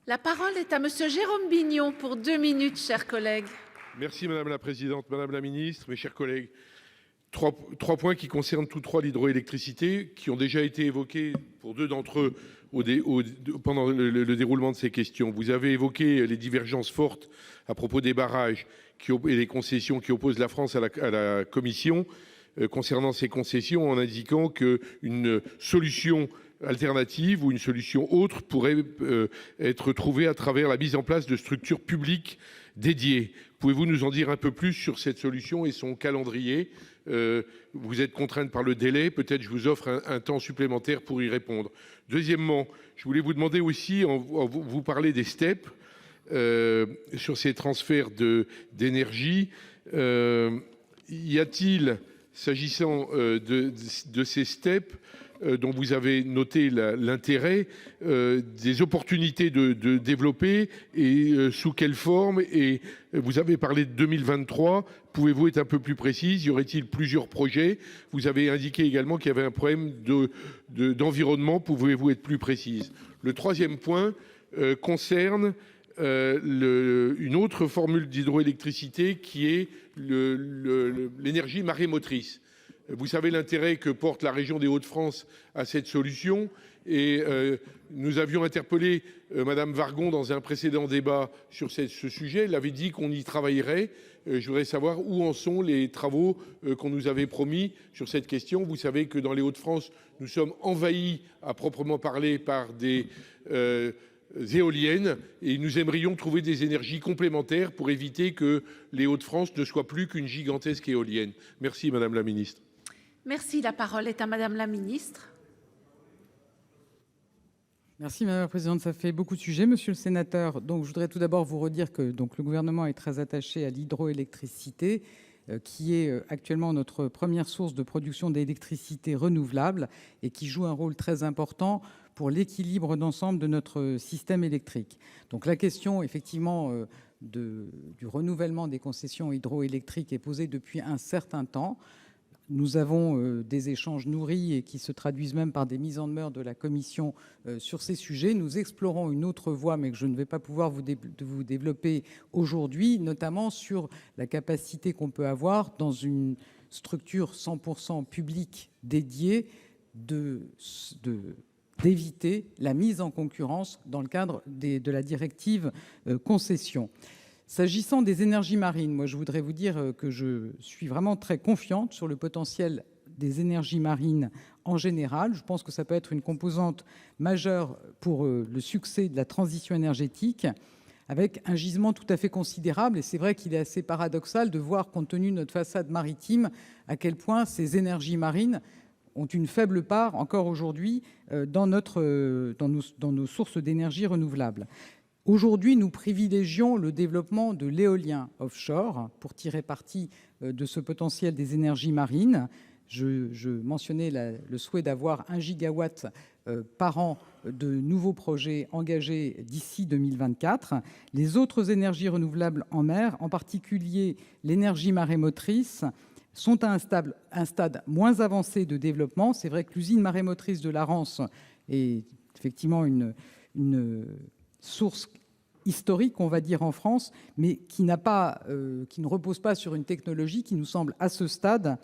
La parole est à Monsieur Jérôme Bignon pour 2 minutes, chers collègues. Merci Madame la Présidente, Madame la Ministre, mes chers collègues. Trois points qui concernent tous trois l'hydroélectricité, qui ont déjà été évoqués pour deux d'entre eux pendant le déroulement de ces questions. Vous avez évoqué les divergences fortes à propos des barrages et des concessions qui opposent la France à la Commission concernant ces concessions, en indiquant qu'une solution alternative ou une solution autre pourrait être trouvée à travers la mise en place de structures publiques dédiées. Pouvez-vous nous en dire un peu plus sur cette solution et son calendrier ? Vous êtes contrainte par le délai, peut-être je vous offre un temps supplémentaire pour y répondre. Deuxièmement, je voulais vous demander aussi, vous parlez des STEP, sur ces transferts d'énergie. Y a-t-il, s'agissant de ces STEP, dont vous avez noté l'intérêt, des opportunités de développer et sous quelle forme? Et vous avez parlé de 2023. Pouvez-vous être un peu plus précise? Y aurait-il plusieurs projets? Vous avez indiqué également qu'il y avait un problème d'environnement. Pouvez-vous être plus précise? Le troisième point concerne une autre formule d'hydroélectricité qui est l'énergie marémotrice. Vous savez l'intérêt que porte la région des Hauts-de-France à cette solution. Et nous avions interpellé Madame Wargon dans un précédent débat sur ce sujet. Elle avait dit qu'on y travaillerait. Je voudrais savoir où en sont les travaux qu'on nous avait promis sur cette question. Vous savez que dans les Hauts-de-France, nous sommes envahis à proprement parler par des éoliennes et nous aimerions trouver des énergies complémentaires pour éviter que les Hauts-de-France ne soient plus qu'une gigantesque éolienne. Merci Madame la Ministre. Merci. La parole est à Madame la Ministre. Merci Madame la Présidente. Ça fait beaucoup de sujets, Monsieur le Sénateur. Donc, je voudrais tout d'abord vous redire que le gouvernement est très attaché à l'hydroélectricité, qui est actuellement notre première source de production d'électricité renouvelable et qui joue un rôle très important pour l'équilibre d'ensemble de notre système électrique. Donc, la question, effectivement, du renouvellement des concessions hydroélectriques est posée depuis un certain temps. Nous avons des échanges nourris et qui se traduisent même par des mises en demeure de la Commission sur ces sujets. Nous explorons une autre voie, mais que je ne vais pas pouvoir vous développer aujourd'hui, notamment sur la capacité qu'on peut avoir dans une structure 100% publique dédiée d'éviter la mise en concurrence dans le cadre de la directive concession. S'agissant des énergies marines, moi, je voudrais vous dire que je suis vraiment très confiante sur le potentiel des énergies marines en général. Je pense que ça peut être une composante majeure pour le succès de la transition énergétique, avec un gisement tout à fait considérable. Et c'est vrai qu'il est assez paradoxal de voir, compte tenu de notre façade maritime, à quel point ces énergies marines ont une faible part, encore aujourd'hui, dans nos sources d'énergie renouvelables. Aujourd'hui, nous privilégions le développement de l'éolien offshore pour tirer parti de ce potentiel des énergies marines. Je mentionnais le souhait d'avoir 1 gigawatt par an de nouveaux projets engagés d'ici 2024. Les autres énergies renouvelables en mer, en particulier l'énergie marémotrice, sont à un stade moins avancé de développement. C'est vrai que l'usine marémotrice de la Rance est effectivement une source historique, on va dire, en France, mais qui ne repose pas sur une technologie qui nous semble, à ce stade,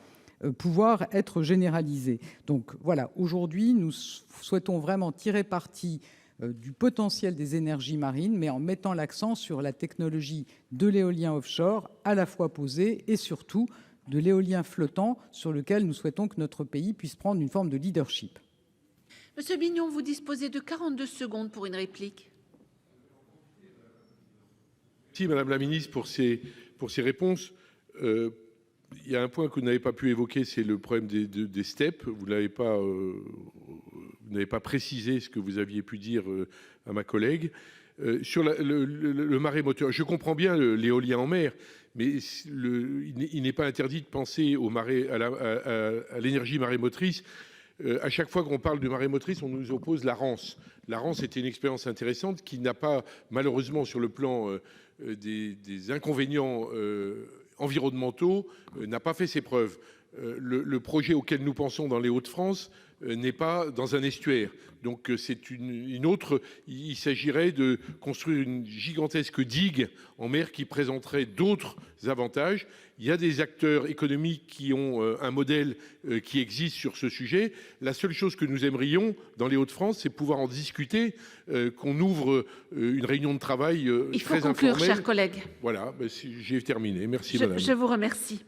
pouvoir être généralisée. Donc voilà, aujourd'hui, nous souhaitons vraiment tirer parti du potentiel des énergies marines, mais en mettant l'accent sur la technologie de l'éolien offshore, à la fois posé, et surtout de l'éolien flottant, sur lequel nous souhaitons que notre pays puisse prendre une forme de leadership. Monsieur Bignon, vous disposez de 42 secondes pour une réplique. Merci Madame la Ministre pour ces réponses. Il y a un point que vous n'avez pas pu évoquer, c'est le problème des STEP. Vous n'avez pas précisé ce que vous aviez pu dire à ma collègue. Sur le marémoteur, je comprends bien l'éolien en mer, mais il n'est pas interdit de penser à l'énergie marémotrice. À chaque fois qu'on parle de marémotrice, on nous oppose la Rance. La Rance était une expérience intéressante qui n'a pas, malheureusement, sur le plan des inconvénients environnementaux, n'a pas fait ses preuves. le projet auquel nous pensons dans les Hauts-de-France n'est pas dans un estuaire. Donc c'est une autre. Il s'agirait de construire une gigantesque digue en mer qui présenterait d'autres avantages. Il y a des acteurs économiques qui ont un modèle qui existe sur ce sujet. La seule chose que nous aimerions dans les Hauts-de-France, c'est pouvoir en discuter, qu'on ouvre une réunion de travail Il faut très conclure, informelle. chers collègues. Voilà, j'ai terminé. Merci, madame. Je vous remercie.